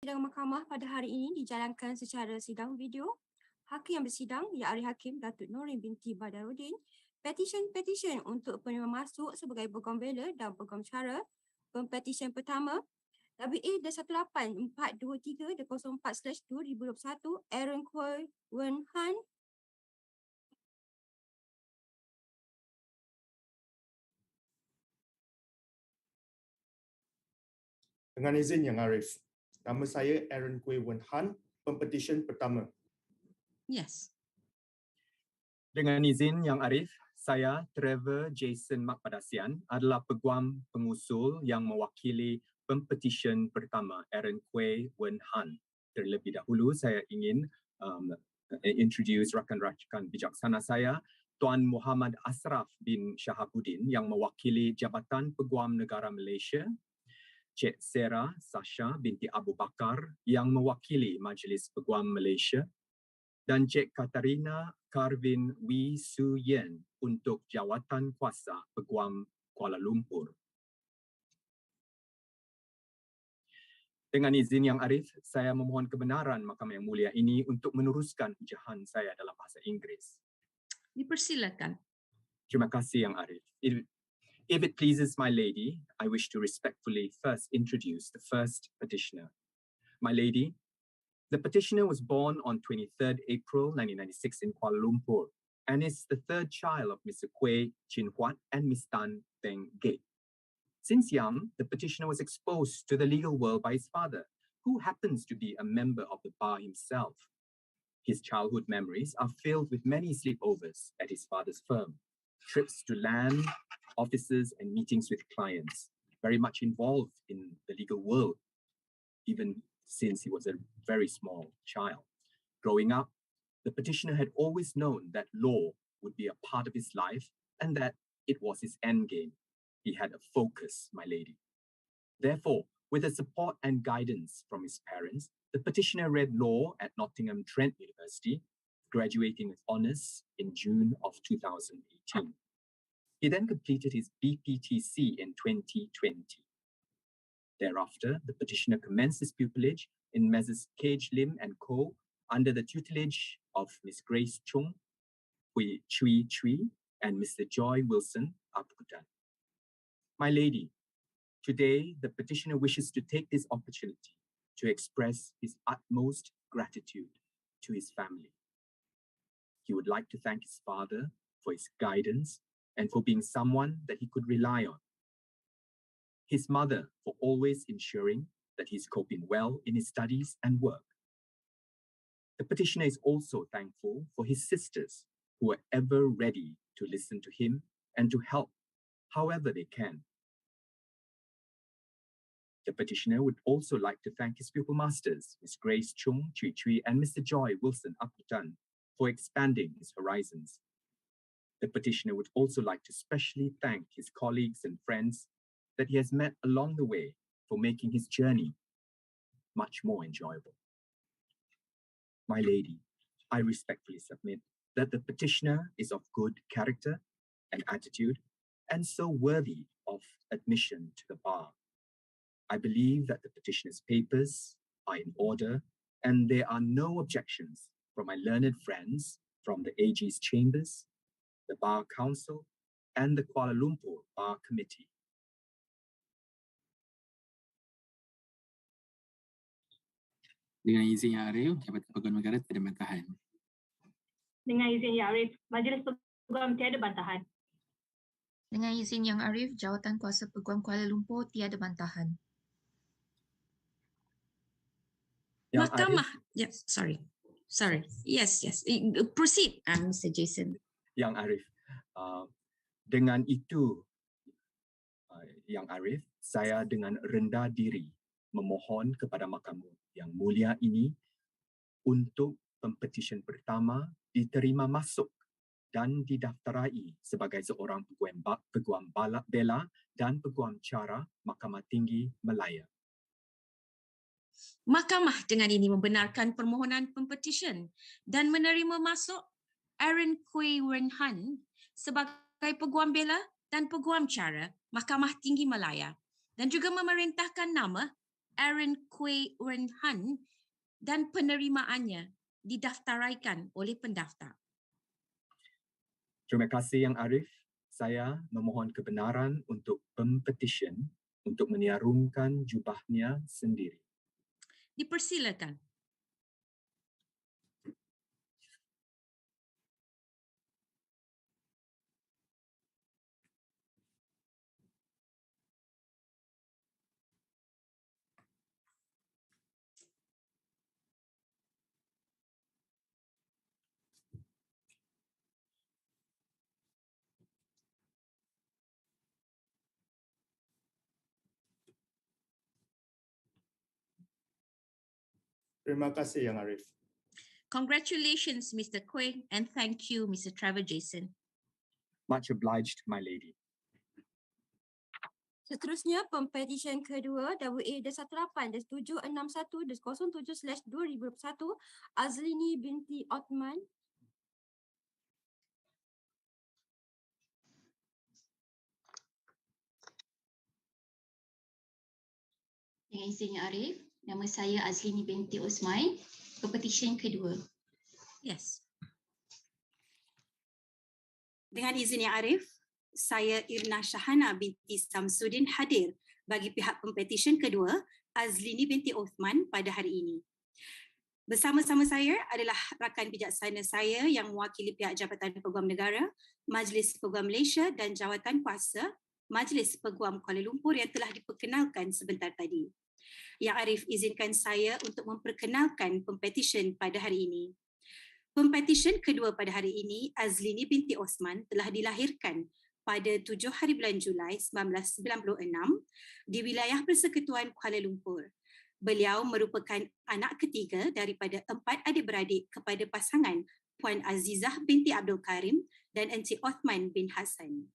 Sidang mahkamah pada hari ini dijalankan secara sidang video. Hakim yang bersidang ialah Ahli Hakim Datuk Noorin Binti Badaruddin. Petisyen untuk penerima masuk sebagai Peguam Bela dan Peguam Cara. Pempetisyen pertama WA 18423-04/2021 Aaron Kuai Wen Han. Dengan izin Yang Arif, nama saya Aaron Kuai Wen Han, pempetisyen pertama. Yes. Dengan izin Yang Arif, saya Trevor Jason Pempetisyen adalah peguam pengusul yang mewakili pempetisyen pertama Aaron Kuai Wen Han. Terlebih dahulu saya ingin introduce rakan-rakan bijaksana saya, Tuan Muhammad Asraf bin Shahabuddin yang mewakili Jabatan Peguam Negara Malaysia, Cik Sarah Sasha binti Abu Bakar yang mewakili Majlis Peguam Malaysia, dan Cik Katarina Karvin Wee Su Yen untuk Jawatan Kuasa Peguam Kuala Lumpur. Dengan izin Yang Arif, saya memohon kebenaran Mahkamah Yang Mulia ini untuk meneruskan ujahan saya dalam bahasa Inggeris. Dipersilakan. Terima kasih Yang Arif. If it pleases my lady, I wish to respectfully first introduce the first petitioner. My lady, the petitioner was born on 23rd April 1996 in Kuala Lumpur and is the third child of Mr. Kuai Chin Huat and Miss Tan Peng Gate. Since young, the petitioner was exposed to the legal world by his father, who happens to be a member of the bar himself. His childhood memories are filled with many sleepovers at his father's firm, trips to land, offices and meetings with clients, very much involved in the legal world, even since he was a very small child. Growing up, the petitioner had always known that law would be a part of his life and that it was his end game. He had a focus, my lady. Therefore, with the support and guidance from his parents, the petitioner read law at Nottingham Trent University, graduating with honours in June of 2018. He then completed his BPTC in 2020. Thereafter, the petitioner commenced his pupillage in Messrs. Cage Lim and Co. under the tutelage of Miss Grace Chung, Hui Chui Chui, and Mr. Joy Wilson Apukutan. My lady, today the petitioner wishes to take this opportunity to express his utmost gratitude to his family. He would like to thank his father for his guidance and for being someone that he could rely on. His mother for always ensuring that he's coping well in his studies and work. The petitioner is also thankful for his sisters who are ever ready to listen to him and to help however they can. The petitioner would also like to thank his pupil masters, Miss Grace Chung Chui Chui and Mr. Joy Wilson Aputan, for expanding his horizons. The petitioner would also like to specially thank his colleagues and friends that he has met along the way for making his journey much more enjoyable. My lady, I respectfully submit that the petitioner is of good character and attitude and so worthy of admission to the bar. I believe that the petitioner's papers are in order and there are no objections from my learned friends from the AG's chambers, the Bar Council, and the Kuala Lumpur Bar Committee. Dengan izin Yang Arif, Jabatan Peguam Negara tiada bantahan. Dengan izin Yang Arif, Majlis Peguam tiada bantahan. Dengan izin Yang Arif, Jawatan Kuasa Peguam Kuala Lumpur tiada bantahan. Yang Mahkamah. Arif, Yes, sorry. Yes. Proceed, Mr. Jason. Yang Arif, dengan itu, Yang Arif, saya dengan rendah diri memohon kepada Mahkamah Yang Mulia ini untuk pempetisyen pertama diterima masuk dan didaftarai sebagai seorang peguam Bela dan peguam Cara Mahkamah Tinggi Malaya. Mahkamah dengan ini membenarkan permohonan pempetisyen dan menerima masuk Aaron Kuai Wen Han sebagai Peguam Bela dan Peguam Cara Mahkamah Tinggi Malaya dan juga memerintahkan nama Aaron Kui Wen Han dan penerimaannya didaftaraikan oleh pendaftar. Terima kasih Yang Arif. Saya memohon kebenaran untuk Pempetisyen untuk meniarumkan jubahnya sendiri. Dipersilakan. Terima kasih Yang Arif. Congratulations, Mr. Kui, and thank you, Mr. Trevor Jason. Much obliged, my lady. Seterusnya, Pempetisyen kedua WA-18-761-07/2021 Azlini Binti Othman. Dengan izin Yang Arif, nama saya Azlini Binti Osman, Pempetisyen kedua. Yes. Dengan izin Yang Arif, saya Irna Shahana binti Samsudin hadir bagi pihak Pempetisyen kedua Azlini binti Othman pada hari ini. Bersama-sama saya adalah rakan bijaksana saya yang mewakili pihak Jabatan Peguam Negara, Majlis Peguam Malaysia dan Jawatan Kuasa, Majlis Peguam Kuala Lumpur yang telah diperkenalkan sebentar tadi. Yang Arif izinkan saya untuk memperkenalkan Pempetisyen pada hari ini. Pempetisyen kedua pada hari ini, Azlini binti Osman, telah dilahirkan pada 7 hari bulan Julai 1996 di wilayah Persekutuan Kuala Lumpur. Beliau merupakan anak ketiga daripada 4 adik-beradik kepada pasangan Puan Azizah binti Abdul Karim dan Encik Othman bin Hassan.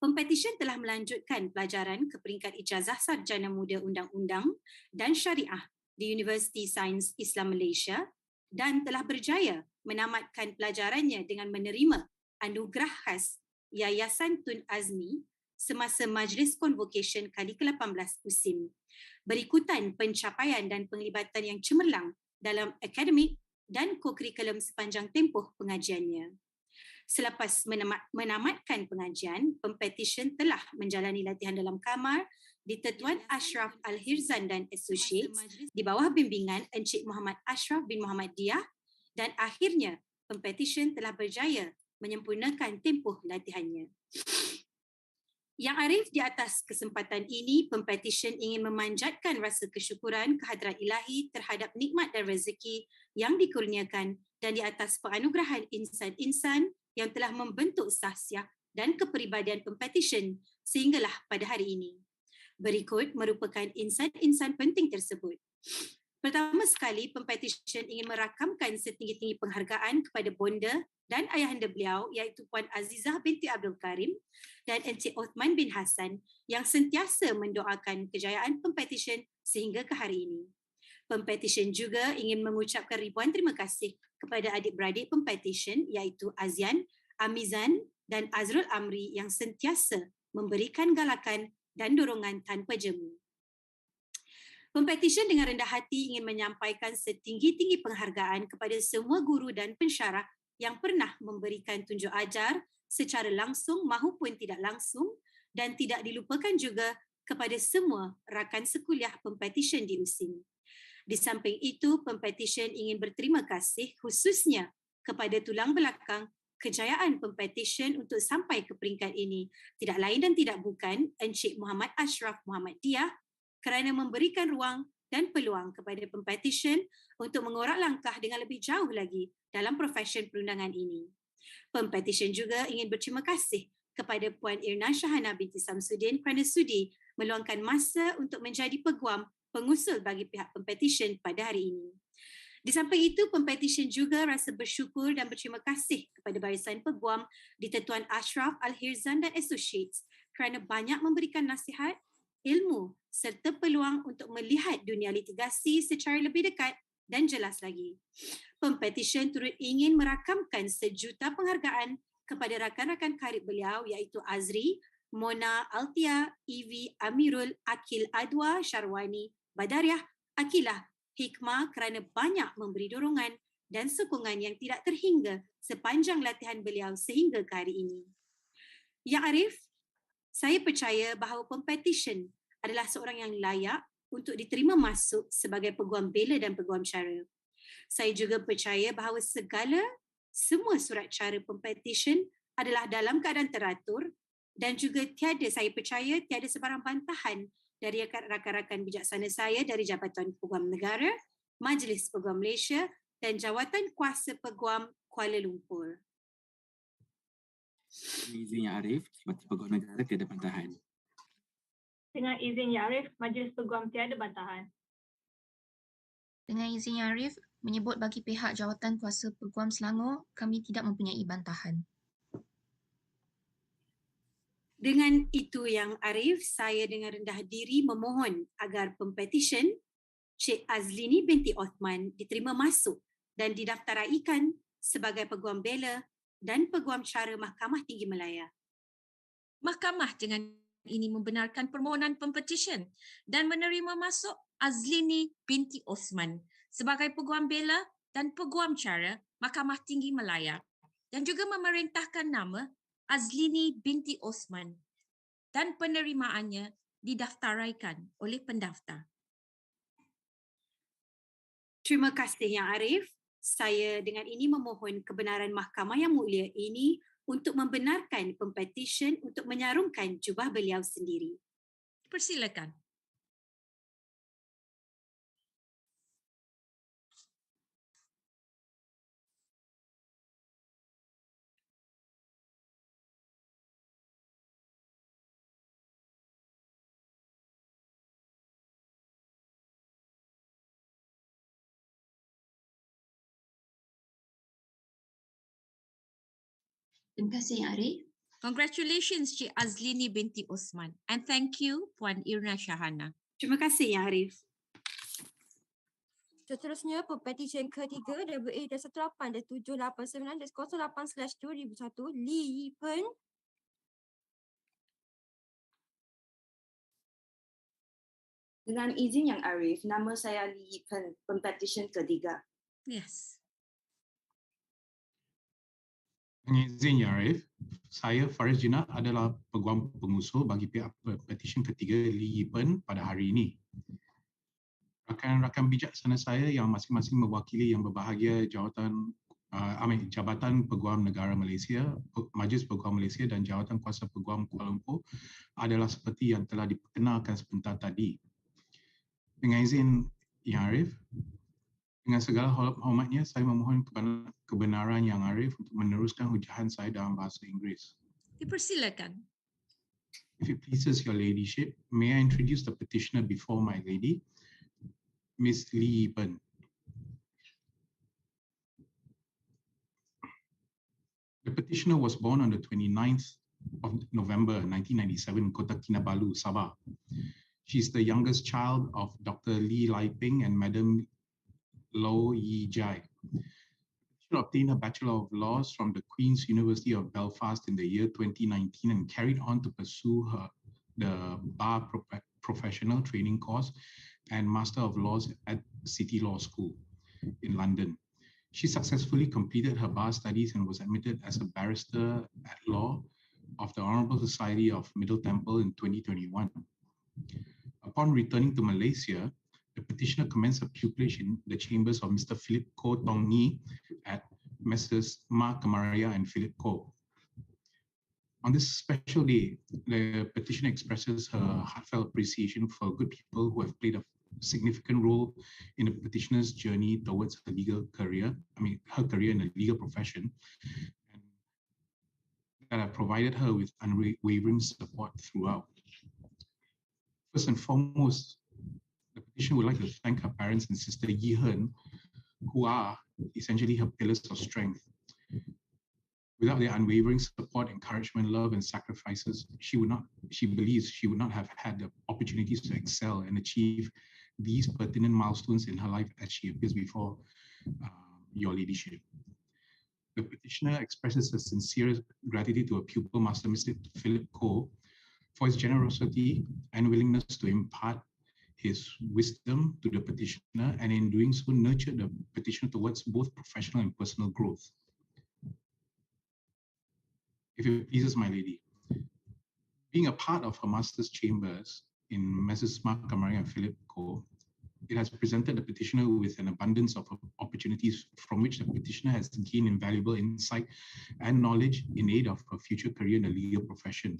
Pempetisyen telah melanjutkan pelajaran ke peringkat ijazah sarjana muda undang-undang dan syariah di Universiti Sains Islam Malaysia dan telah berjaya menamatkan pelajarannya dengan menerima anugerah khas Yayasan Tun Azmi semasa Majlis Convocation kali ke-18 USIM, berikutan pencapaian dan penglibatan yang cemerlang dalam akademik dan kokurikulum sepanjang tempoh pengajiannya. Selepas menamatkan pengajian, Pempetisyen telah menjalani latihan dalam kamar di Tetuan Ashraf Al-Hirzan dan Associates di bawah bimbingan Encik Muhammad Ashraf bin Muhammad Diah dan akhirnya Pempetisyen telah berjaya menyempurnakan tempoh latihannya. Yang Arif, di atas kesempatan ini, Pempetisyen ingin memanjatkan rasa kesyukuran kehadrat ilahi terhadap nikmat dan rezeki yang dikurniakan dan di atas penganugerahan insan-insan yang telah membentuk sahsiah dan kepribadian Pempetisyen sehinggalah pada hari ini. Berikut merupakan insan-insan penting tersebut. Pertama sekali, Pempetisyen ingin merakamkan setinggi-tinggi penghargaan kepada bonda dan ayahanda beliau iaitu Puan Azizah binti Abdul Karim dan Encik Othman bin Hassan yang sentiasa mendoakan kejayaan Pempetisyen sehingga ke hari ini. Pempetisyen juga ingin mengucapkan ribuan terima kasih kepada adik-beradik Pempetisyen iaitu Azian, Amizan dan Azrul Amri yang sentiasa memberikan galakan dan dorongan tanpa jemu. Pempetisyen dengan rendah hati ingin menyampaikan setinggi-tinggi penghargaan kepada semua guru dan pensyarah yang pernah memberikan tunjuk ajar secara langsung maupun tidak langsung dan tidak dilupakan juga kepada semua rakan sekuliah Pempetisyen di USIM. Di samping itu, Pempetisyen ingin berterima kasih khususnya kepada tulang belakang kejayaan Pempetisyen untuk sampai ke peringkat ini. Tidak lain dan tidak bukan Encik Muhammad Ashraf Muhammad Diah kerana memberikan ruang dan peluang kepada Pempetisyen untuk mengorak langkah dengan lebih jauh lagi dalam profesyen perundangan ini. Pempetisyen juga ingin berterima kasih kepada Puan Irna Shahana binti Samsudin kerana sudi meluangkan masa untuk menjadi peguam pengusul bagi pihak Pempetisyen pada hari ini. Di samping itu, Pempetisyen juga rasa bersyukur dan berterima kasih kepada barisan peguam di Tetuan Ashraf Al-Hirzan dan Associates kerana banyak memberikan nasihat, ilmu serta peluang untuk melihat dunia litigasi secara lebih dekat dan jelas lagi. Pempetisyen turut ingin merakamkan sejuta penghargaan kepada rakan-rakan karib beliau iaitu Azri, Mona Altia, Ivi Amirul, Akil Adwa, Syarwani, Badariah, Akilah, Hikmah kerana banyak memberi dorongan dan sokongan yang tidak terhingga sepanjang latihan beliau sehingga ke hari ini. Yang Arif, saya percaya bahawa Pempetisyen adalah seorang yang layak untuk diterima masuk sebagai Peguam Bela dan Peguam Cara. Saya juga percaya bahawa semua surat cara Pempetisyen adalah dalam keadaan teratur dan juga saya percaya tiada sebarang bantahan dari rakan-rakan bijaksana saya dari Jabatan Peguam Negara, Majlis Peguam Malaysia dan Jawatan Kuasa Peguam Kuala Lumpur. Dengan izin Yang Arif, Jabatan Peguam Negara tiada bantahan. Dengan izin Yang Arif, Majlis Peguam tiada bantahan. Dengan izin Yang Arif, menyebut bagi pihak Jawatan Kuasa Peguam Selangor, kami tidak mempunyai bantahan. Dengan itu Yang Arif, saya dengan rendah diri memohon agar Pempetisyen Cik Azlini Binti Othman diterima masuk dan didaftaraikan sebagai Peguam Bela dan Peguam Cara Mahkamah Tinggi Malaya. Mahkamah dengan ini membenarkan permohonan Pempetisyen dan menerima masuk Azlini Binti Osman sebagai Peguam Bela dan Peguam Cara Mahkamah Tinggi Malaya dan juga memerintahkan nama Azlini Binti Osman dan penerimaannya didaftaraikan oleh pendaftar. Terima kasih Yang Arif. Saya dengan ini memohon kebenaran Mahkamah yang mulia ini untuk membenarkan Pempetisyen untuk menyarungkan jubah beliau sendiri. Persilakan. Terima kasih Yang Arif. Congratulations Cik Azlini binti Osman and thank you Puan Irna Shahana. Terima kasih Yang Arif. Seterusnya, Pempetisyen ketiga WA-18-789-08/2001 Lee Pen. Dengan izin Yang Arif, nama saya Lee Pen, Pempetisyen ketiga. Yes. Dengan izin Yang Arif, saya Faris Jinnah adalah Peguam Pengusul bagi pihak Pempetisyen ketiga Lee Pen pada hari ini. Rakan-rakan bijaksana saya yang masing-masing mewakili yang berbahagia Jabatan Peguam Negara Malaysia, Majlis Peguam Malaysia dan Jawatan Kuasa Peguam Kuala Lumpur adalah seperti yang telah diperkenalkan sebentar tadi. Dengan izin Yang Arif, dengan segala hormatnya, saya memohon kebenaran Yang Arif untuk meneruskan hujahan saya dalam bahasa Inggeris. Dipersilakan. If it pleases your ladyship, may I introduce the petitioner before my lady, Miss Lee Pen. The petitioner was born on the 29th of November 1997 in Kota Kinabalu, Sabah. She is the youngest child of Dr. Lee Lai Ping and Madam Lo Yi Jai. She obtained a Bachelor of Laws from the Queen's University of Belfast in the year 2019 and carried on to pursue the Bar Professional Training course and Master of Laws at City Law School in London. She successfully completed her bar studies and was admitted as a barrister at law of the Honourable Society of Middle Temple in 2021. Upon returning to Malaysia, the petitioner commenced a pupillage in the chambers of Mr. Philip Koh Tong Ngee at Messrs. Ma Kamaria and Philip Koh. On this special day, the petitioner expresses her heartfelt appreciation for good people who have played a significant role in the petitioner's journey towards her legal career, her career in the legal profession, and that have provided her with unwavering support throughout. First and foremost, the petitioner would like to thank her parents and sister Yi Hen, who are essentially her pillars of strength. Without their unwavering support, encouragement, love, and sacrifices, she believes she would not have had the opportunities to excel and achieve these pertinent milestones in her life as she appears before your ladyship. The petitioner expresses her sincere gratitude to her pupil master, Mr. Philip Koh, for his generosity and willingness to impart his wisdom to the petitioner, and in doing so nurture the petitioner towards both professional and personal growth. If it pleases my lady, being a part of her master's chambers in Messrs. Mahkamah and Philip Co., it has presented the petitioner with an abundance of opportunities from which the petitioner has gained invaluable insight and knowledge in aid of her future career in the legal profession.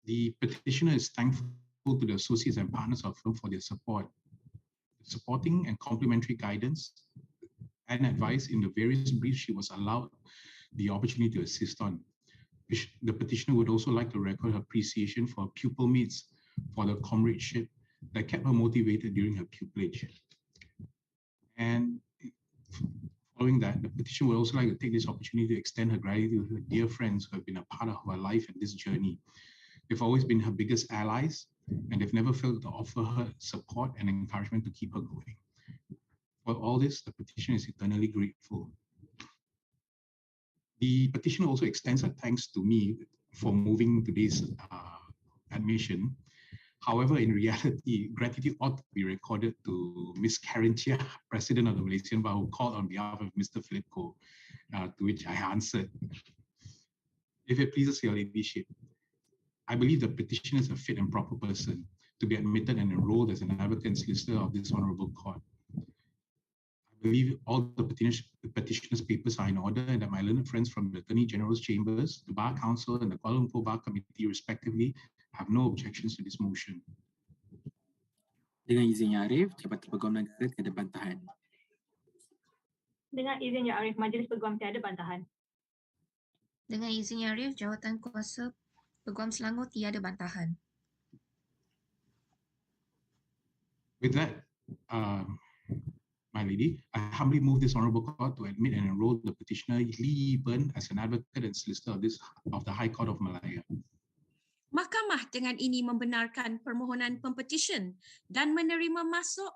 The petitioner is thankful to the associates and partners of the firm for their support, supporting and complimentary guidance and advice in the various briefs she was allowed the opportunity to assist on. The petitioner would also like to record her appreciation for her pupil mates for the comradeship that kept her motivated during her pupillage. And following that, the petitioner would also like to take this opportunity to extend her gratitude to her dear friends who have been a part of her life and this journey. They've always been her biggest allies, and they've never failed to offer her support and encouragement to keep her going. For all this, the petitioner is eternally grateful. The petitioner also extends her thanks to me for moving today's admission. However, in reality, gratitude ought to be recorded to Ms. Karen Chia, President of the Malaysian Bar, who called on behalf of Mr. Philip Ko, to which I answered. If it pleases your ladyship, I believe the petitioner is a fit and proper person to be admitted and enrolled as an advocate and solicitor of this honorable court. I believe all the petitioner's papers are in order, and that my learned friends from the Attorney General's Chambers, the Bar Council, and the Kuala Lumpur Bar Committee, respectively, have no objections to this motion. Dengan izin Yang Arif, Jabatan Peguam Negara tiada bantahan. Dengan izin Yang Arif, Majlis Peguam tiada bantahan. Dengan izin Yang Arif, Jawatan Kuasa Peguam Selangor tiada bantahan. With that, my lady, I humbly move this honourable court to admit and enroll the petitioner Lee Yipen as an advocate and solicitor of the High Court of Malaya. Mahkamah dengan ini membenarkan permohonan pempetisyen dan menerima masuk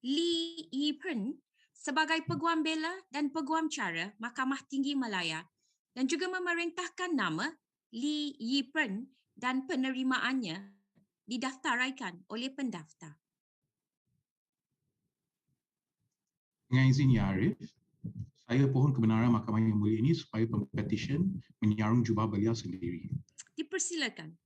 Lee Yipen sebagai Peguam Bela dan Peguam Cara Mahkamah Tinggi Malaya, dan juga memerintahkan nama Lee Yipen dan penerimaannya didaftaraikan oleh pendaftar. Dengan izin Yang Arif, saya pohon kebenaran mahkamah yang mulia ini supaya pempetisyen menyarung jubah beliau sendiri. Dipersilakan.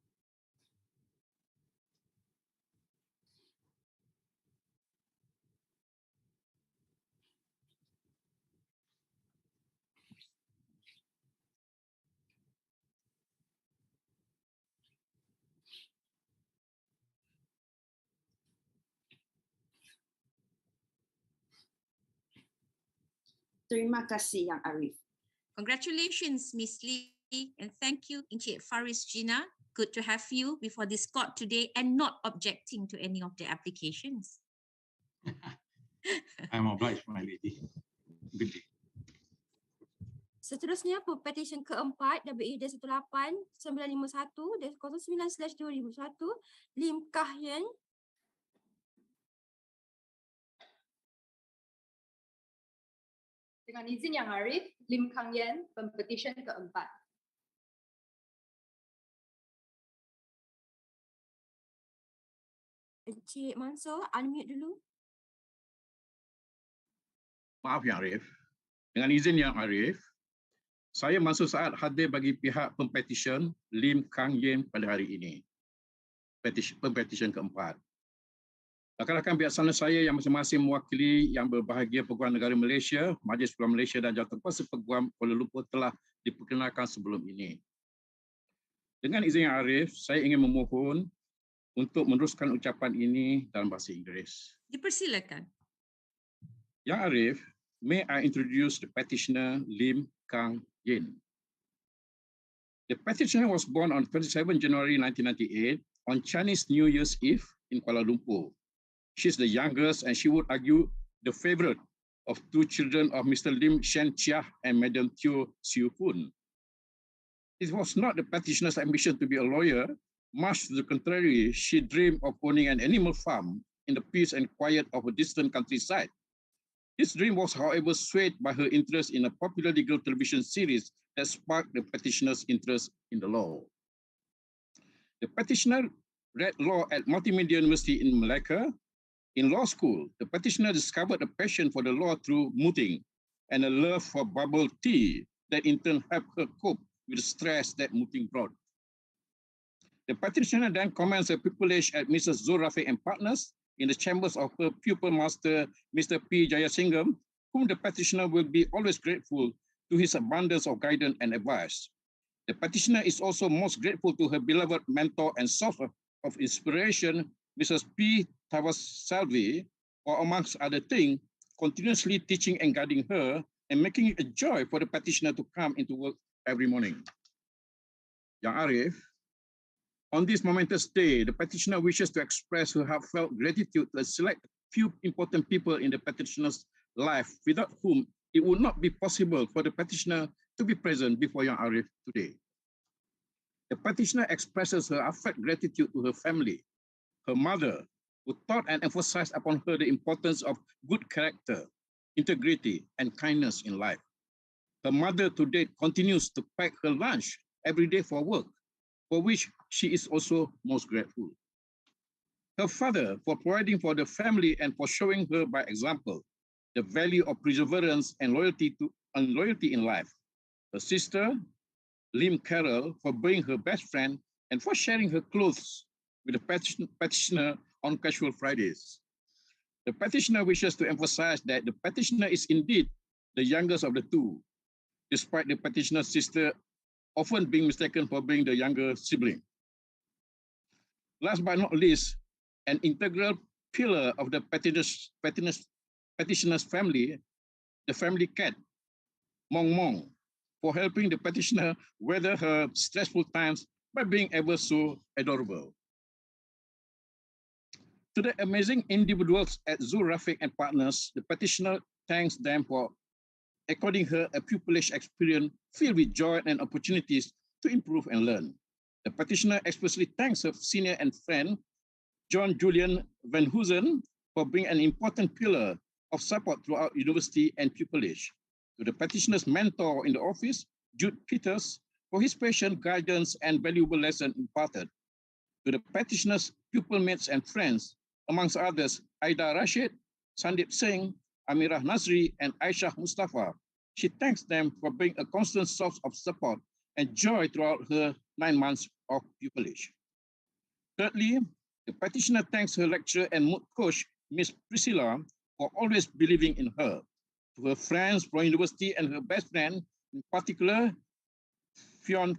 Terima kasih Yang Arif. Congratulations, Miss Lee, and thank you, Encik Faris Gina. Good to have you before this court today and not objecting to any of the applications. I'm obliged, my lady. Good day. Seterusnya, petition keempat WID 18951-09/2001 Lim Kah Yen. Dengan izin Yang Arif, Lim Kang Yen, pempetisyen keempat. Encik Mansur, unmute dulu. Maaf Yang Arif. Dengan izin Yang Arif, saya Mansur Saad hadir bagi pihak pempetisyen Lim Kang Yen pada hari ini. Pempetisyen keempat. Rakan-rakan bijaksana saya yang masing-masing mewakili yang berbahagia Peguam Negara Malaysia, Majlis Peguam Malaysia dan Jawatan-Kuasa Peguam Kuala Lumpur telah diperkenalkan sebelum ini. Dengan izin Yang Arif, saya ingin memohon untuk meneruskan ucapan ini dalam bahasa Inggeris. Dipersilakan. Yang Arif, may I introduce the petitioner Lim Kang Yen. The petitioner was born on 27 January 1998 on Chinese New Year's Eve in Kuala Lumpur. She is the youngest and she would argue the favorite of two children of Mr. Lim Shen Chia and Madam Teo Siu Poon. It was not the petitioner's ambition to be a lawyer. Much to the contrary, she dreamed of owning an animal farm in the peace and quiet of a distant countryside. This dream was, however, swayed by her interest in a popular legal television series that sparked the petitioner's interest in the law. The petitioner read law at Multimedia University in Malaya. In law school, the petitioner discovered a passion for the law through mooting and a love for bubble tea that in turn helped her cope with the stress that mooting brought. The petitioner then commenced her pupillage at Mrs. Zul Rafiq and Partners in the chambers of her pupil master, Mr. P. Jayasingham, whom the petitioner will be always grateful to his abundance of guidance and advice. The petitioner is also most grateful to her beloved mentor and source of inspiration, Mrs. P. Tavasalvi, for amongst other things, continuously teaching and guiding her and making it a joy for the petitioner to come into work every morning. Yang Arif, on this momentous day, the petitioner wishes to express her heartfelt gratitude to a select few important people in the petitioner's life, without whom it would not be possible for the petitioner to be present before Yang Arif today. The petitioner expresses her heartfelt gratitude to her family, her mother, who taught and emphasized upon her the importance of good character, integrity, and kindness in life. Her mother to date continues to pack her lunch every day for work, for which she is also most grateful. Her father for providing for the family and for showing her by example the value of perseverance and loyalty in life. Her sister, Lim Carroll, for being her best friend and for sharing her clothes with the petitioner on casual Fridays. The petitioner wishes to emphasize that the petitioner is indeed the youngest of the two, despite the petitioner's sister often being mistaken for being the younger sibling. Last but not least, an integral pillar of the petitioner's family, the family cat, Mong Mong, for helping the petitioner weather her stressful times by being ever so adorable. To the amazing individuals at Zul Rafiq and Partners, the petitioner thanks them for according her a pupillage experience filled with joy and opportunities to improve and learn. The petitioner especially thanks her senior and friend, John Julian Van Hoosen, for being an important pillar of support throughout university and pupillage. To the petitioner's mentor in the office, Jude Peters, for his patient guidance and valuable lesson imparted. To the petitioner's pupil mates and friends, amongst others, Aida Rashid, Sandip Singh, Amirah Nazri, and Aisyah Mustafa. She thanks them for being a constant source of support and joy throughout her 9 months of pupillage. Thirdly, the petitioner thanks her lecturer and mood coach, Miss Priscilla, for always believing in her. To her friends from university and her best friend, in particular, Fionn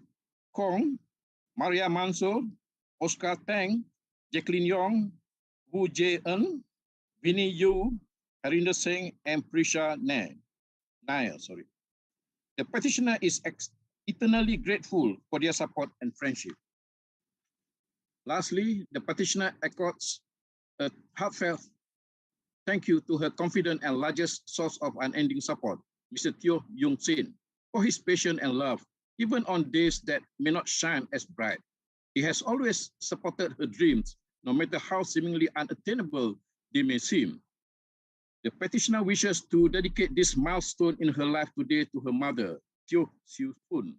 Kong, Maria Mansur, Oscar Tang, Jacqueline Yong, Wu Jae-eun, Vinnie Yu, Harinder Singh, and Prisha Nair. The petitioner is eternally grateful for their support and friendship. Lastly, the petitioner accords a heartfelt thank you to her confident and largest source of unending support, Mr. Teo Yung Sin, for his patience and love, even on days that may not shine as bright. He has always supported her dreams, no matter how seemingly unattainable they may seem. The petitioner wishes to dedicate this milestone in her life today to her mother, Teo Siu Poon,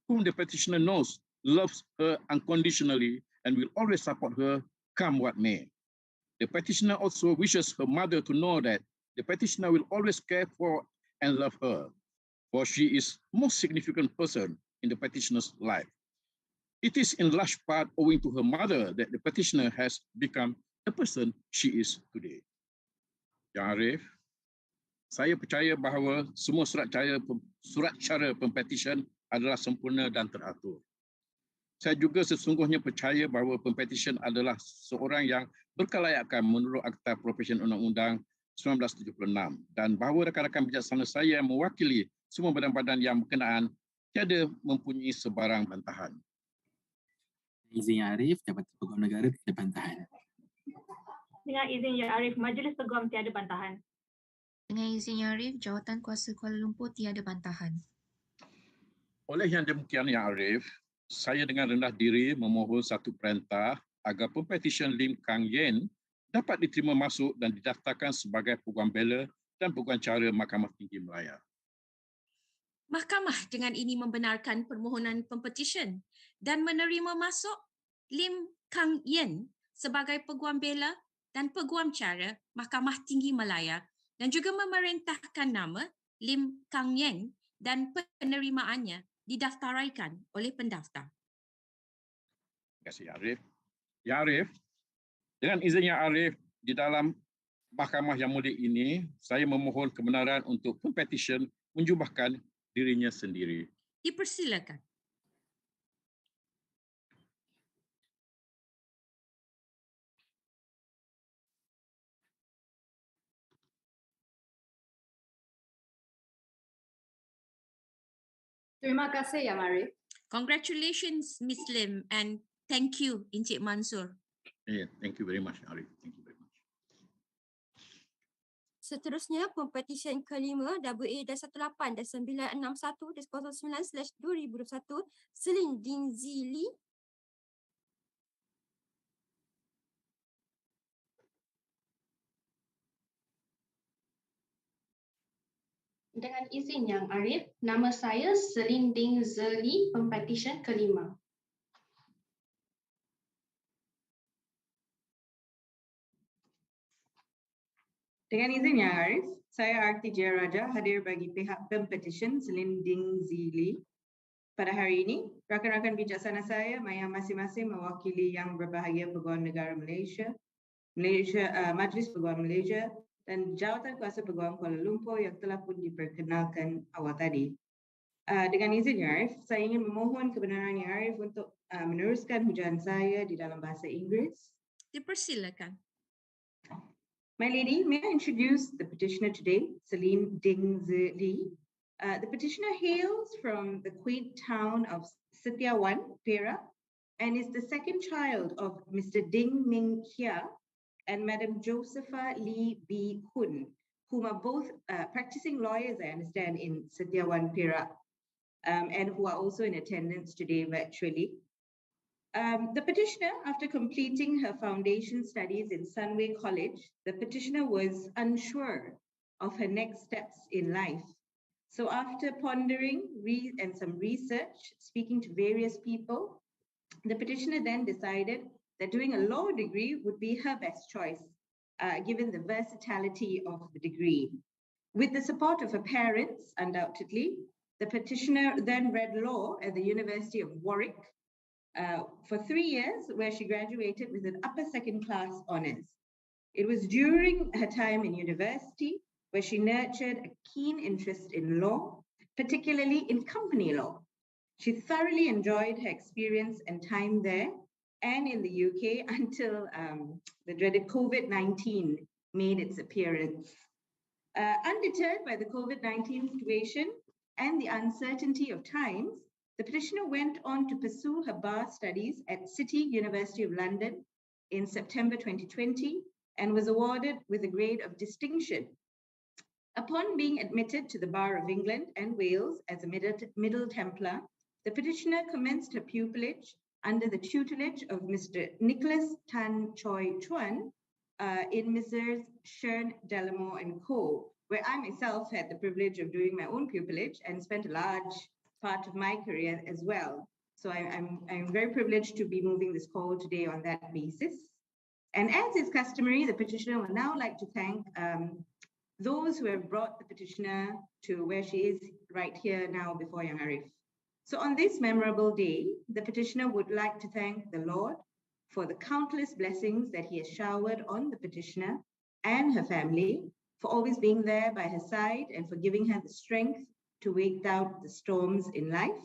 whom the petitioner knows loves her unconditionally and will always support her, come what may. The petitioner also wishes her mother to know that the petitioner will always care for and love her, for she is the most significant person in the petitioner's life. It is in large part owing to her mother that the petitioner has become the person she is today. Yang Arif, saya percaya bahawa semua surat cara pempetisyen adalah sempurna dan teratur. Saya juga sesungguhnya percaya bahawa pempetisyen adalah seorang yang berkelayakan menurut Akta Profesi Undang-Undang 1976 dan bahawa rakan-rakan bijaksana saya yang mewakili semua badan-badan yang berkenaan tiada mempunyai sebarang bantahan. Izin Yang Arif, Jabatan Peguam Negara tiada bantahan. Dengan izin Yang Arif, Majlis Peguam tiada bantahan. Dengan izin Yang Arif, Jawatan Kuasa Kuala Lumpur tiada bantahan. Oleh yang demikian Yang Arif, saya dengan rendah diri memohon satu perintah agar Pempetisyen Lim Kang Yen dapat diterima masuk dan didaftarkan sebagai Peguam Bela dan Peguam Cara Mahkamah Tinggi Malaya. Mahkamah dengan ini membenarkan permohonan pempetisyen dan menerima masuk Lim Kang Yen sebagai Peguam Bela dan Peguam Cara Mahkamah Tinggi Malaya dan juga memerintahkan nama Lim Kang Yen dan penerimaannya didaftaraikan oleh pendaftar. Terima kasih Arif. Ya Arif, dengan izin Yang Arif, di dalam mahkamah yang mulia ini, saya memohon kebenaran untuk Pempetisyen menjubahkan dirinya sendiri. Dipersilakan. Terima kasih Yang Arif. Congratulations, Miss Lim, and thank you, Encik Mansur. Yeah, thank you very much, Arif. Thank you very much. Seterusnya, Pempetisyen kelima WA-18-961-09/2021 Selin Dinzili. Dengan izin Yang Arif, nama saya Selin Dinzili, Pempetisyen kelima. Dengan izin Yang Arif, saya Arti Jaya Raja hadir bagi pihak Pempetisyen Selin Dinzili. Pada hari ini, rakan-rakan bijaksana saya yang masing-masing mewakili Yang Berbahagia Peguam Negara Malaysia, Majlis Peguam Malaysia dan Jawatan Kuasa Peguam Kuala Lumpur yang telah pun diperkenalkan awal tadi. Dengan izin Yang Arif, saya ingin memohon kebenaran Yang Arif untuk meneruskan hujaan saya di dalam bahasa Inggeris. Dipersilakan. My lady, may I introduce the petitioner today, Selin Dinzili. The petitioner hails from the quaint town of Setiawan, Perak, and is the second child of Mr. Ding Ming Hia and Madam Josepha Lee B. Hun, whom are both practicing lawyers, I understand, in Setiawan, Perak, and who are also in attendance today virtually. The petitioner, after completing her foundation studies in Sunway College, the petitioner was unsure of her next steps in life. So after pondering and some research, speaking to various people, the petitioner then decided that doing a law degree would be her best choice, given the versatility of the degree. With the support of her parents, undoubtedly, the petitioner then read law at the University of Warwick, for 3 years, where she graduated with an upper second class honours. It was during her time in university where she nurtured a keen interest in law, particularly in company law. She thoroughly enjoyed her experience and time there and in the UK until the dreaded COVID-19 made its appearance. Undeterred by the COVID-19 situation and the uncertainty of times, the petitioner went on to pursue her bar studies at City University of London in September 2020 and was awarded with a grade of distinction. Upon being admitted to the Bar of England and Wales as a Middle Templar, the petitioner commenced her pupillage under the tutelage of Mr. Nicholas Tan Choi Chuan in Messrs. Shern, Delamore and Co., where I myself had the privilege of doing my own pupillage and spent a large part of my career as well. So I'm very privileged to be moving this call today on that basis. And as is customary, the petitioner would now like to thank those who have brought the petitioner to where she is right here now before Yang Arif. So on this memorable day, the petitioner would like to thank the Lord for the countless blessings that he has showered on the petitioner and her family, for always being there by her side and for giving her the strength to wait out the storms in life.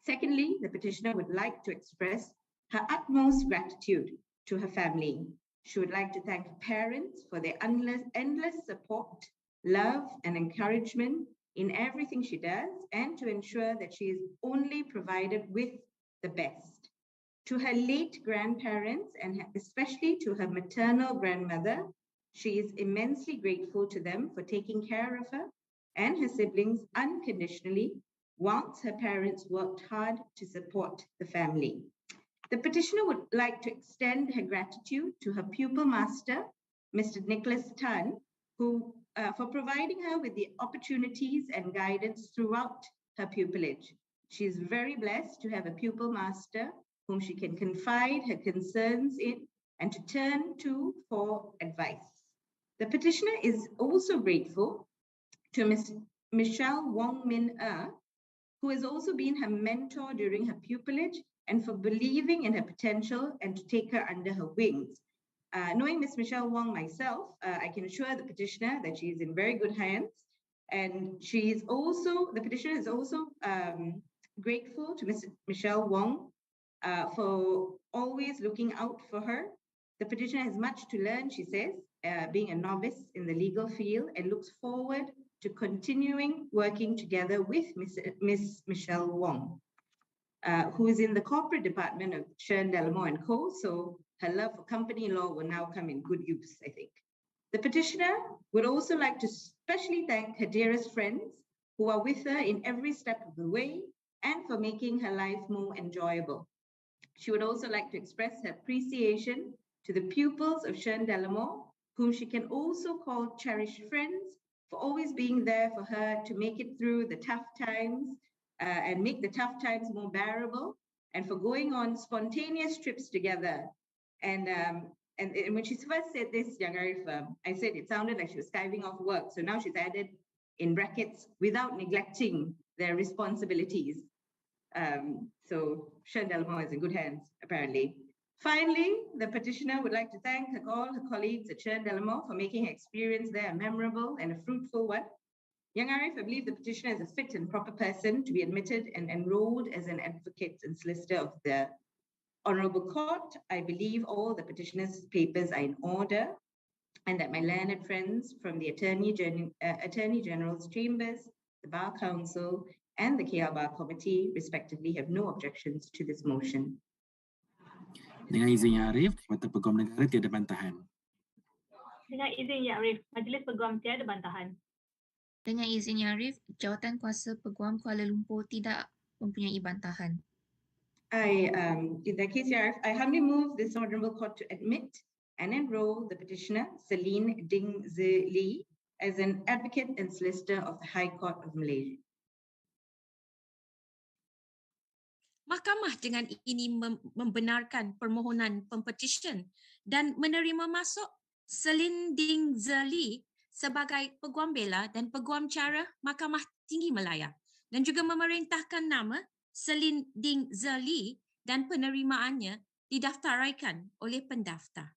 Secondly, the petitioner would like to express her utmost gratitude to her family. She would like to thank her parents for their endless support, love, and encouragement in everything she does, and to ensure that she is only provided with the best. To her late grandparents, and especially to her maternal grandmother, she is immensely grateful to them for taking care of her and her siblings unconditionally, whilst her parents worked hard to support the family. The petitioner would like to extend her gratitude to her pupil master, Mr. Nicholas Tan, who for providing her with the opportunities and guidance throughout her pupillage. She is very blessed to have a pupil master whom she can confide her concerns in and to turn to for advice. The petitioner is also grateful to Ms. Michelle Wong Min who has also been her mentor during her pupillage and for believing in her potential and to take her under her wings. Knowing Ms. Michelle Wong myself, I can assure the petitioner that she is in very good hands. And the petitioner is also grateful to Ms. Michelle Wong for always looking out for her. The petitioner has much to learn, she says, being a novice in the legal field, and looks forward to continuing working together with Ms. Michelle Wong, who is in the corporate department of Shern Delamo & Co. So her love for company law will now come in good use, I think. The petitioner would also like to specially thank her dearest friends who are with her in every step of the way and for making her life more enjoyable. She would also like to express her appreciation to the pupils of Shern Delamo, whom she can also call cherished friends, for always being there for her to make it through the tough times and make the tough times more bearable, and for going on spontaneous trips together. And when she first said this, Young Arif, I said it sounded like she was skiving off work. So now she's added in brackets, without neglecting their responsibilities. So Shern Delamo is in good hands, apparently. Finally, the petitioner would like to thank all her colleagues at Shern Delamo for making her experience there a memorable and a fruitful one. Young Arif, I believe the petitioner is a fit and proper person to be admitted and enrolled as an advocate and solicitor of the Honorable Court. I believe all the petitioner's papers are in order and that my learned friends from the Attorney General's Chambers, the Bar Council, and the KL Bar Committee, respectively, have no objections to this motion. Dengan izin Yang Arif, Jabatan Peguam Negara tiada bantahan. Dengan izin Yang Arif, Majlis Peguam tiada bantahan. Dengan izin Yang Arif, Jawatan Kuasa Peguam Kuala Lumpur tidak mempunyai bantahan. In that case, Yang Arif, I humbly move this Honourable Court to admit and enroll the petitioner, Celine Ding Lee, as an advocate and solicitor of the High Court of Malaysia. Mahkamah dengan ini membenarkan permohonan Pempetisyen dan menerima masuk Celine Ding Lee sebagai Peguam Bela dan Peguam Cara Mahkamah Tinggi Malaya, dan juga memerintahkan nama Celine Ding Lee dan penerimaannya didaftaraikan oleh pendaftar.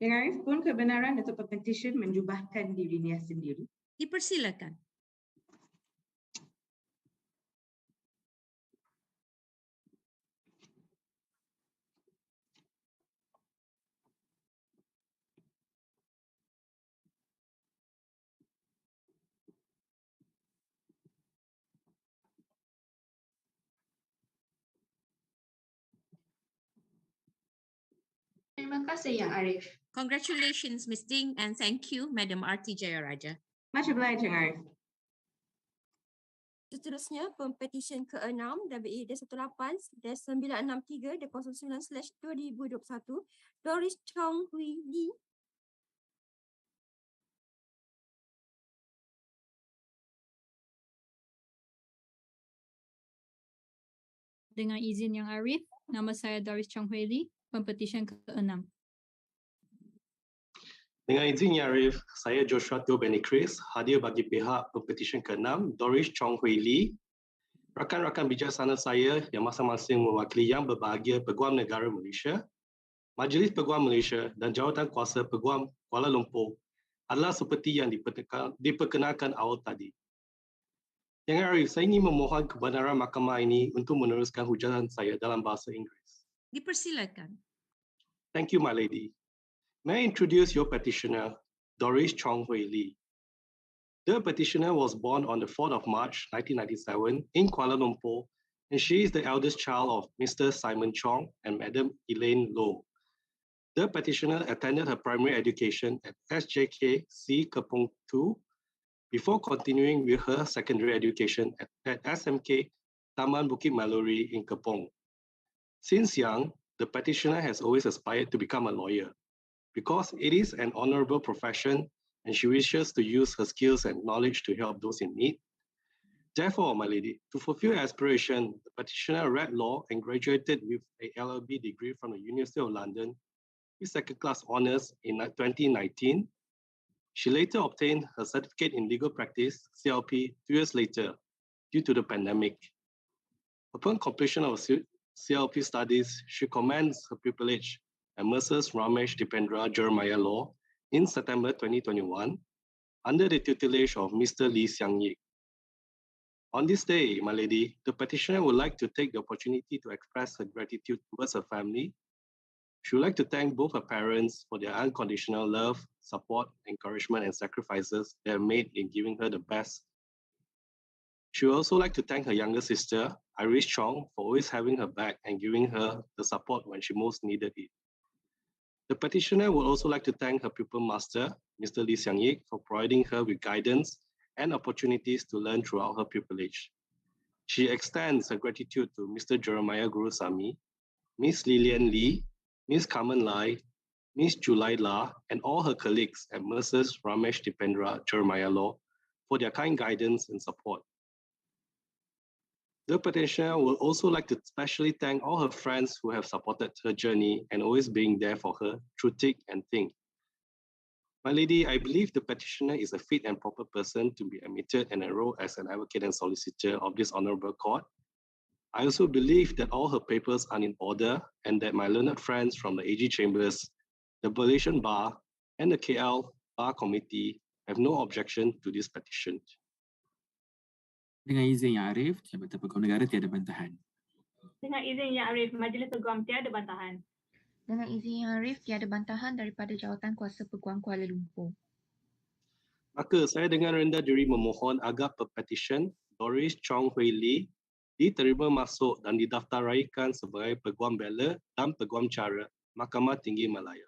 Yang Arif, pun kebenaran Datuk Pempetisyen menjubahkan dirinya sendiri. Dipersilakan. Terima kasih Yang Arif. Congratulations, Ms. Ding, and thank you, Madam R.T. Jayaraja. Much obliged, Yang Arif. Seterusnya, Pempetisyen ke-6 WA 18-963-09/2021 Doris Chong Hui Lee. Dengan izin Yang Arif, nama saya Doris Chong Hui Lee, Pempetisyen ke-6. Dengan izin Yang Arif, saya Joshua Teo Benny Chris, hadir bagi pihak Pempetisyen ke-6 Doris Chong Hui Lee. Rakan-rakan bijaksana saya yang masing-masing mewakili Yang Berbahagia Peguam Negara Malaysia, Majlis Peguam Malaysia dan Jawatan Kuasa Peguam Kuala Lumpur adalah seperti yang diperkenalkan awal tadi. Yang Arif, saya ingin memohon kebenaran mahkamah ini untuk meneruskan hujatan saya dalam bahasa Inggeris. Dipersilakan. Thank you, my lady. May I introduce your petitioner, Doris Chong Hui Lee. The petitioner was born on the 4th of March 1997 in Kuala Lumpur, and she is the eldest child of Mr. Simon Chong and Madam Elaine Loh. The petitioner attended her primary education at SJK C. Kepong 2 before continuing with her secondary education at SMK Taman Bukit Maluri in Kepong. Since young, the petitioner has always aspired to become a lawyer because it is an honorable profession and she wishes to use her skills and knowledge to help those in need. Therefore, my lady, to fulfill her aspiration, the petitioner read law and graduated with a LLB degree from the University of London with second-class honours in 2019. She later obtained her certificate in legal practice, CLP, 2 years later, due to the pandemic. Upon completion of CLP studies, she commenced her pupillage at Masa's Ramesh Dipendra Jeremiah Law in September 2021 under the tutelage of Mr. Lee Xiang Yik. On this day, my lady, the petitioner would like to take the opportunity to express her gratitude towards her family. She would like to thank both her parents for their unconditional love, support, encouragement, and sacrifices they have made in giving her the best. She would also like to thank her younger sister, Iris Chong, for always having her back and giving her the support when she most needed it. The petitioner would also like to thank her pupil master, Mr. Lee Xiang Yik, for providing her with guidance and opportunities to learn throughout her pupillage. She extends her gratitude to Mr. Jeremiah Gurusamy, Ms. Lillian Lee, Ms. Carmen Lai, Ms. Julai La, and all her colleagues at Masa's Ramesh Dipendra Jeremiah Law for their kind guidance and support. The petitioner would also like to especially thank all her friends who have supported her journey and always being there for her through thick and thin. My lady, I believe the petitioner is a fit and proper person to be admitted and enrolled as an advocate and solicitor of this honorable court. I also believe that all her papers are in order and that my learned friends from the AG Chambers, the Malaysian Bar, and the KL Bar Committee have no objection to this petition. Dengan izin Yang Arif, Jabatan Peguam Negara tiada bantahan. Dengan izin Yang Arif, Majlis Peguam tiada bantahan. Dengan izin Yang Arif, tiada bantahan daripada Jawatan Kuasa Peguam Kuala Lumpur. Maka saya dengan rendah diri memohon agar pepetition Doris Chong Hui Lee diterima masuk dan didaftaraikan sebagai Peguam Bela dan Peguam Cara Mahkamah Tinggi Malaya.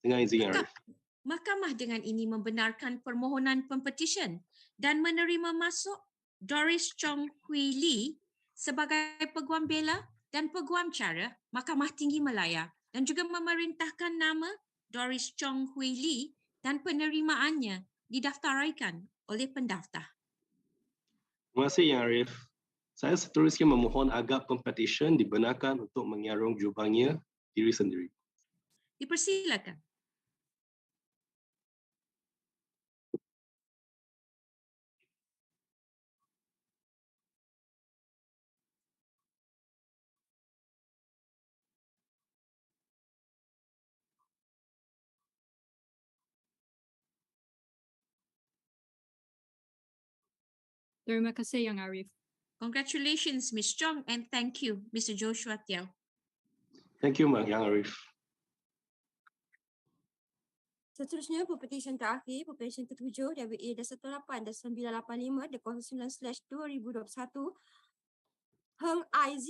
Dengan izin Yang Arif. Mahkamah dengan ini membenarkan permohonan pempetisyen dan menerima masuk Doris Chong Hui Lee sebagai Peguam Bela dan Peguam Cara Mahkamah Tinggi Malaya dan juga memerintahkan nama Doris Chong Hui Lee dan penerimaannya didaftaraikan oleh pendaftar. Terima kasih Yang Arif. Saya seterusnya memohon agar pempetisyen dibenarkan untuk mengarung jubangnya diri sendiri. Dipersilakan. Terima kasih Yang Arif. Congratulations, Ms. Chong, and thank you, Mr. Joshua Tiao. Thank you, Yang Arif. Seterusnya, pepetition terakhir, pepetition ke-7 WA-18-985-09/2021 Heng IZ.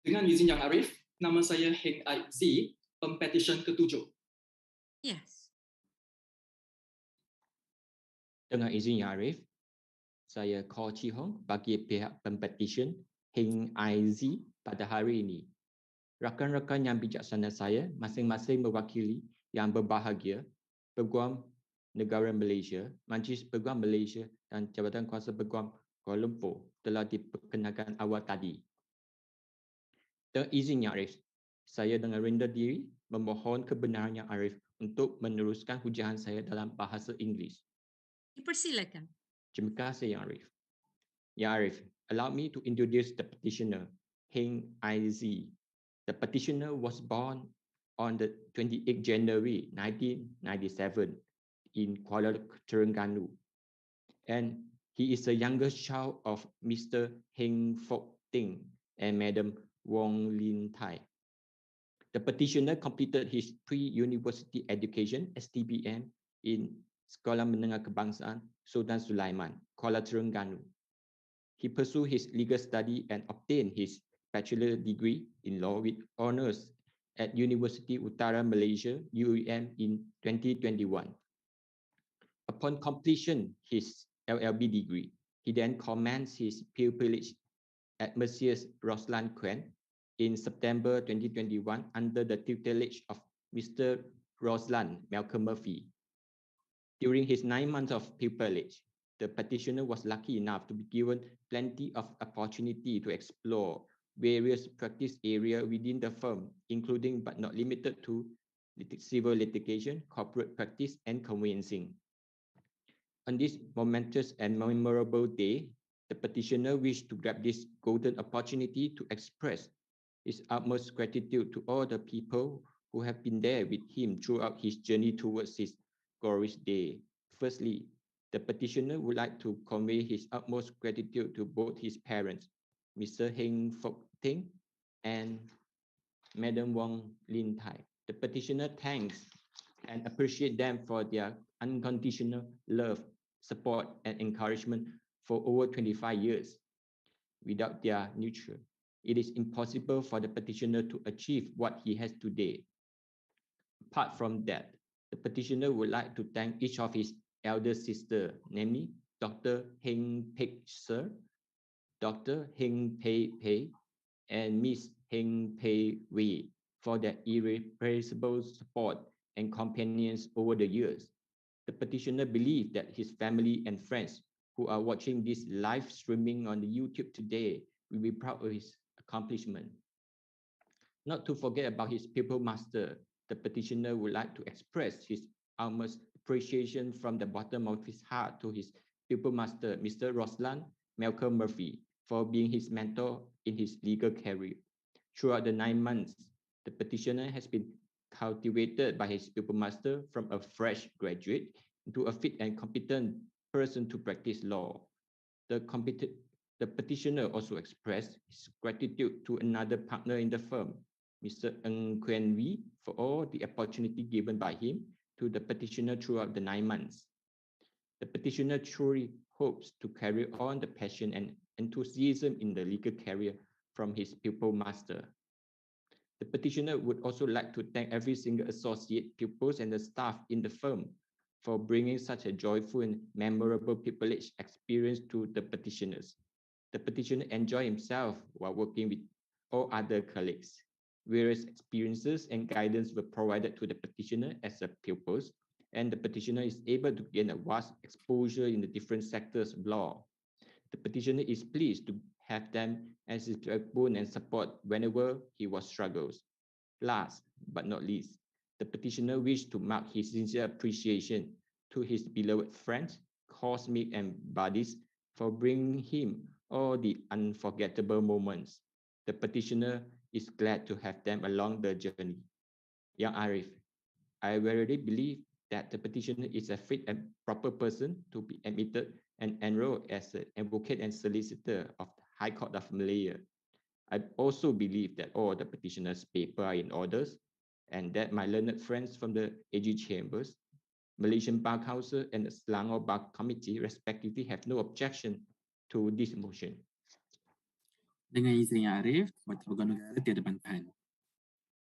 Dengan izin Yang Arif, nama saya Heng IZ, pempetisyen ke-7. Yes. Dengan izin Yang Arif, saya Ko Chi Hong bagi pihak pempetisyen Heng IZ pada hari ini. Rakan-rakan yang bijaksana saya masing-masing mewakili yang berbahagia, Peguam Negara Malaysia, Majlis Peguam Malaysia dan Jabatan Kuasa Peguam Kuala Lumpur telah diperkenalkan awal tadi. Dengan izin Yang Arif, saya dengan rendah diri memohon kebenaran Yang Arif untuk meneruskan hujahan saya dalam bahasa Inggeris. Dipersilakan. Terima kasih Yang Arif. Yang Arif, allow me to introduce the petitioner, Heng IZ. The petitioner was born on the 28th January 1997 in Kuala Terengganu, and he is the youngest child of Mr. Heng Fok Ting and Madam Wong Lin Tai. The petitioner completed his pre-university education (STPM) in Sekolah Menengah Kebangsaan Sultan Sulaiman, Kuala Terengganu. He pursued his legal study and obtained his bachelor degree in law with honours at University Utara Malaysia (UUM) in 2021. Upon completion his LLB degree, he then commenced his pupillage at Messrs. Roslan Quen in September 2021 under the tutelage of Mr. Roslan Malcolm Murphy During his 9 months of pupillage, the petitioner was lucky enough to be given plenty of opportunity to explore various practice areas within the firm, including but not limited to civil litigation, corporate practice, and conveyancing. On this momentous and memorable day, the petitioner wished to grab this golden opportunity to express his utmost gratitude to all the people who have been there with him throughout his journey towards his glorious day. Firstly, the petitioner would like to convey his utmost gratitude to both his parents, Mr. Heng Fok Ting and Madam Wong Lin Tai. The petitioner thanks and appreciates them for their unconditional love, support, and encouragement for over 25 years. Without their nurture, it is impossible for the petitioner to achieve what he has today. Apart from that, the petitioner would like to thank each of his elder sisters, namely Dr. Heng Pek Sir, Dr. Heng Pei Pei, and Miss Heng Pei Wei for their irrepressible support and companions over the years. The petitioner believes that his family and friends who are watching this live streaming on the YouTube today will be proud of his accomplishment. Not to forget about his pupil master, the petitioner would like to express his utmost appreciation from the bottom of his heart to his pupil master, Mr. Roslan Malcolm Murphy, for being his mentor in his legal career. Throughout the 9 months, the petitioner has been cultivated by his pupil master from a fresh graduate into a fit and competent person to practice law. The petitioner also expressed his gratitude to another partner in the firm, Mr. Ng Kuen Wee, for all the opportunity given by him to the petitioner throughout the 9 months. The petitioner truly hopes to carry on the passion and enthusiasm in the legal career from his pupil master. The petitioner would also like to thank every single associate, pupils, and the staff in the firm for bringing such a joyful and memorable pupillage experience to the petitioners. The petitioner enjoyed himself while working with all other colleagues. Various experiences and guidance were provided to the petitioner as a pupils, and the petitioner is able to gain a vast exposure in the different sectors of law. The petitioner is pleased to have them as his backbone and support whenever he was struggles. Last but not least, the petitioner wished to mark his sincere appreciation to his beloved friends, classmates, and buddies for bringing him all the unforgettable moments. The petitioner is glad to have them along the journey. Young Arif, I verily believe that the petitioner is a fit and proper person to be admitted and enrolled as an advocate and solicitor of the High Court of Malaya. I also believe that all the petitioner's papers are in orders and that my learned friends from the AG Chambers, Malaysian Bar Council, and the Selangor Bar Committee respectively have no objection to this motion. Dengan izin Yang Arif, Peguam Negara tiada bantahan.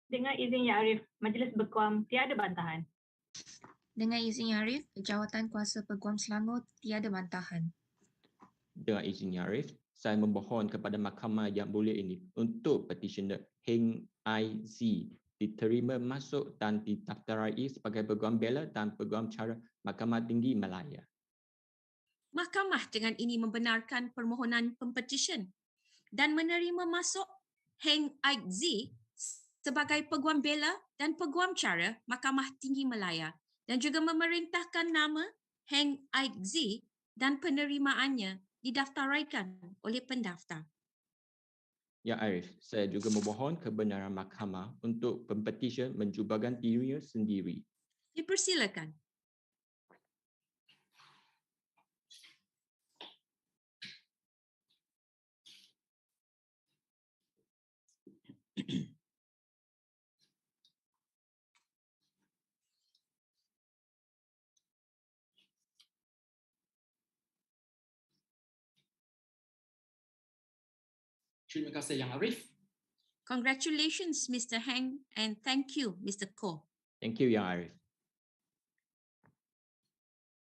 Dengan izin Yang Arif, Majlis Beguam tiada bantahan. Dengan izin Yang Arif, Jawatan Kuasa Peguam Selangor tiada bantahan. Dengan izin Yang Arif, saya memohon kepada Mahkamah yang mulia ini untuk petitioner Heng IZ diterima masuk dan didaftarai sebagai Peguam Bela dan Peguam Cara Mahkamah Tinggi Malaya. Mahkamah dengan ini membenarkan permohonan pempetisyen dan menerima masuk Heng IZ sebagai Peguam Bela dan Peguam Cara Mahkamah Tinggi Malaya dan juga memerintahkan nama Heng IZ dan penerimaannya didaftaraikan oleh pendaftar. Ya Arif, saya juga memohon kebenaran mahkamah untuk pempetisyen mencubakan dirinya sendiri. Dipersilakan. Terima kasih Yang Arif. Congratulations, Mr. Heng, and thank you, Mr. Ko. Thank you, Yang Arif.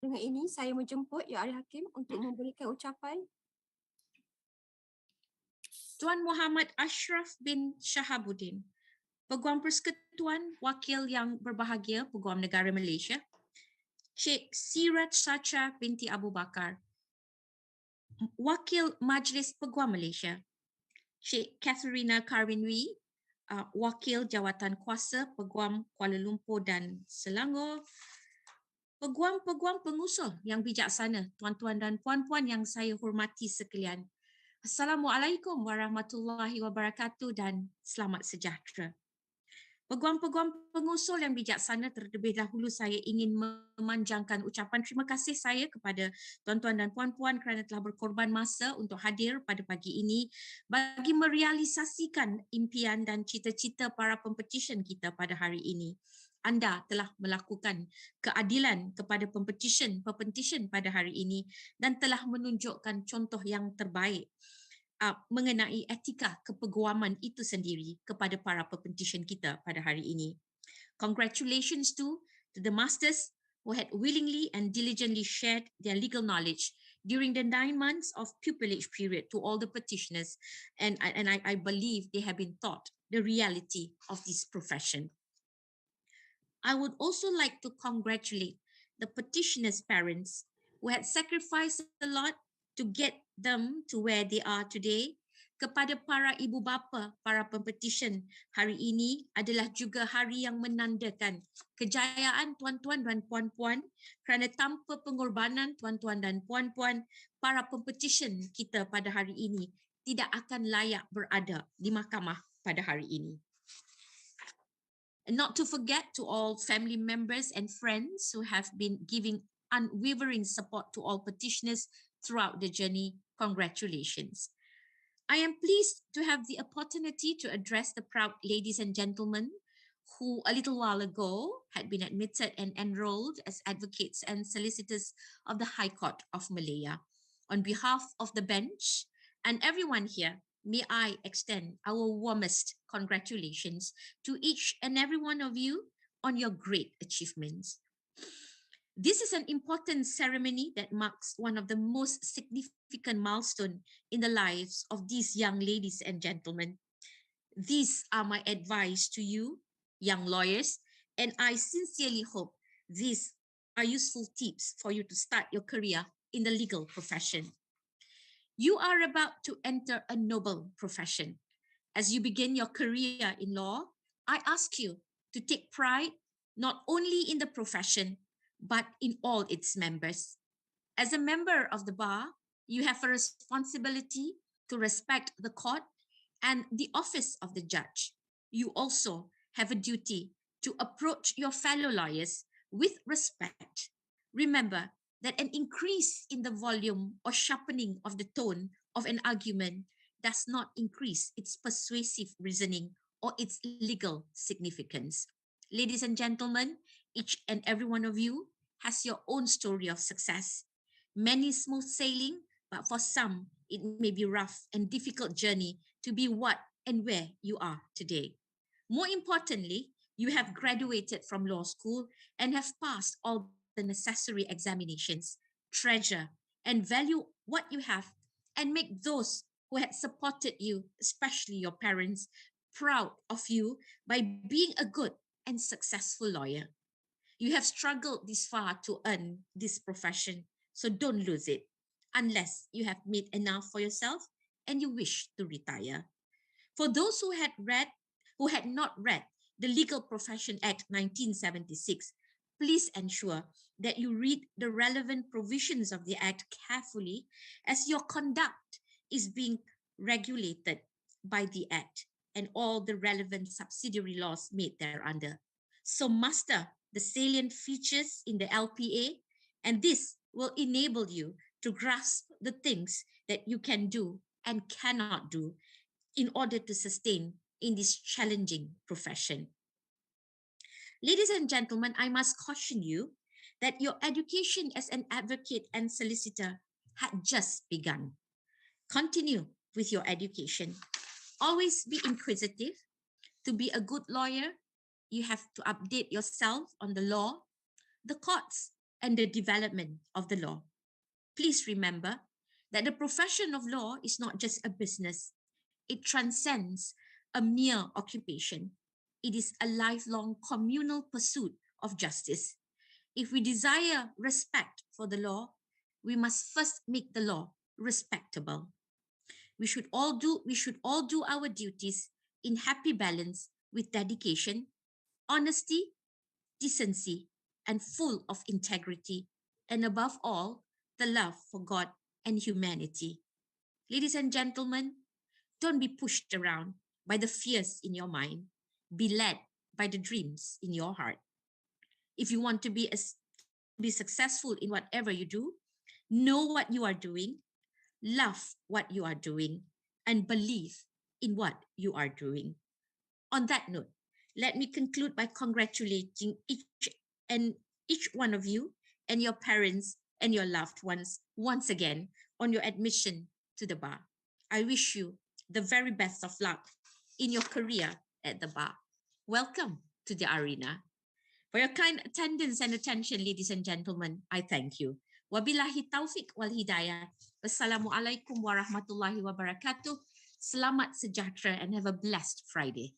Dengan ini, saya menjemput Yang Arif Hakim untuk memberikan ucapan. Tuan Muhammad Ashraf bin Shahabuddin, Peguam Persekutuan Wakil yang berbahagia Peguam Negara Malaysia, Cik Sirat Sacha binti Abu Bakar, Wakil Majlis Peguam Malaysia. Cik Katharina Karwinwi, Wakil Jawatan Kuasa Peguam Kuala Lumpur dan Selangor. Peguam-peguam pengusul yang bijaksana, tuan-tuan dan puan-puan yang saya hormati sekalian. Assalamualaikum warahmatullahi wabarakatuh dan selamat sejahtera. Peguam-peguam pengusul yang bijaksana, terlebih dahulu saya ingin memanjangkan ucapan terima kasih saya kepada tuan-tuan dan puan-puan kerana telah berkorban masa untuk hadir pada pagi ini bagi merealisasikan impian dan cita-cita para pempetisyen kita pada hari ini. Anda telah melakukan keadilan kepada pempetisyen pada hari ini dan telah menunjukkan contoh yang terbaik mengenai etika kepeguaman itu sendiri kepada para pempetisyen kita pada hari ini. Congratulations to the masters who had willingly and diligently shared their legal knowledge during the 9 months of pupillage period to all the petitioners, and I believe they have been taught the reality of this profession. I would also like to congratulate the petitioners' parents who had sacrificed a lot to get them to where they are today. Kepada para ibu bapa, para pempetisyen, hari ini adalah juga hari yang menandakan kejayaan tuan-tuan dan puan-puan kerana tanpa pengorbanan tuan-tuan dan puan-puan, para pempetisyen kita pada hari ini tidak akan layak berada di mahkamah pada hari ini. And not to forget to all family members and friends who have been giving unwavering support to all petitioners throughout the journey. Congratulations. I am pleased to have the opportunity to address the proud ladies and gentlemen who a little while ago had been admitted and enrolled as advocates and solicitors of the High Court of Malaya. On behalf of the bench and everyone here, may I extend our warmest congratulations to each and every one of you on your great achievements. This is an important ceremony that marks one of the most significant milestones in the lives of these young ladies and gentlemen. These are my advice to you, young lawyers, and I sincerely hope these are useful tips for you to start your career in the legal profession. You are about to enter a noble profession. As you begin your career in law, I ask you to take pride not only in the profession, but in all its members. As a member of the bar, you have a responsibility to respect the court and the office of the judge. You also have a duty to approach your fellow lawyers with respect. Remember that an increase in the volume or sharpening of the tone of an argument does not increase its persuasive reasoning or its legal significance. Ladies and gentlemen, each and every one of you has your own story of success. Many smooth sailing, but for some, it may be rough and difficult journey to be what and where you are today. More importantly, you have graduated from law school and have passed all the necessary examinations. Treasure and value what you have and make those who had supported you, especially your parents, proud of you by being a good and successful lawyer. You have struggled this far to earn this profession, so don't lose it unless you have made enough for yourself and you wish to retire. For those who had not read the Legal Profession Act 1976, please ensure that you read the relevant provisions of the Act carefully as your conduct is being regulated by the Act and all the relevant subsidiary laws made thereunder. So master the salient features in the LPA, and this will enable you to grasp the things that you can do and cannot do in order to sustain in this challenging profession. Ladies and gentlemen, I must caution you that your education as an advocate and solicitor had just begun. Continue with your education. Always be inquisitive. To be a good lawyer, you have to update yourself on the law, the courts, and the development of the law. Please remember that the profession of law is not just a business. It transcends a mere occupation. It is a lifelong communal pursuit of justice. If we desire respect for the law, we must first make the law respectable. We should all do our duties in happy balance with dedication, honesty, decency, and full of integrity, and above all, the love for God and humanity. Ladies and gentlemen, don't be pushed around by the fears in your mind. Be led by the dreams in your heart. If you want to be successful in whatever you do, know what you are doing, love what you are doing, and believe in what you are doing. On that note, let me conclude by congratulating each one of you and your parents and your loved ones once again on your admission to the bar. I wish you the very best of luck in your career at the bar. Welcome to the arena. For your kind attendance and attention, ladies and gentlemen, I thank you. Wabillahi taufiq wal hidayah. Wassalamualaikum warahmatullahi wabarakatuh. Selamat sejahtera and have a blessed Friday.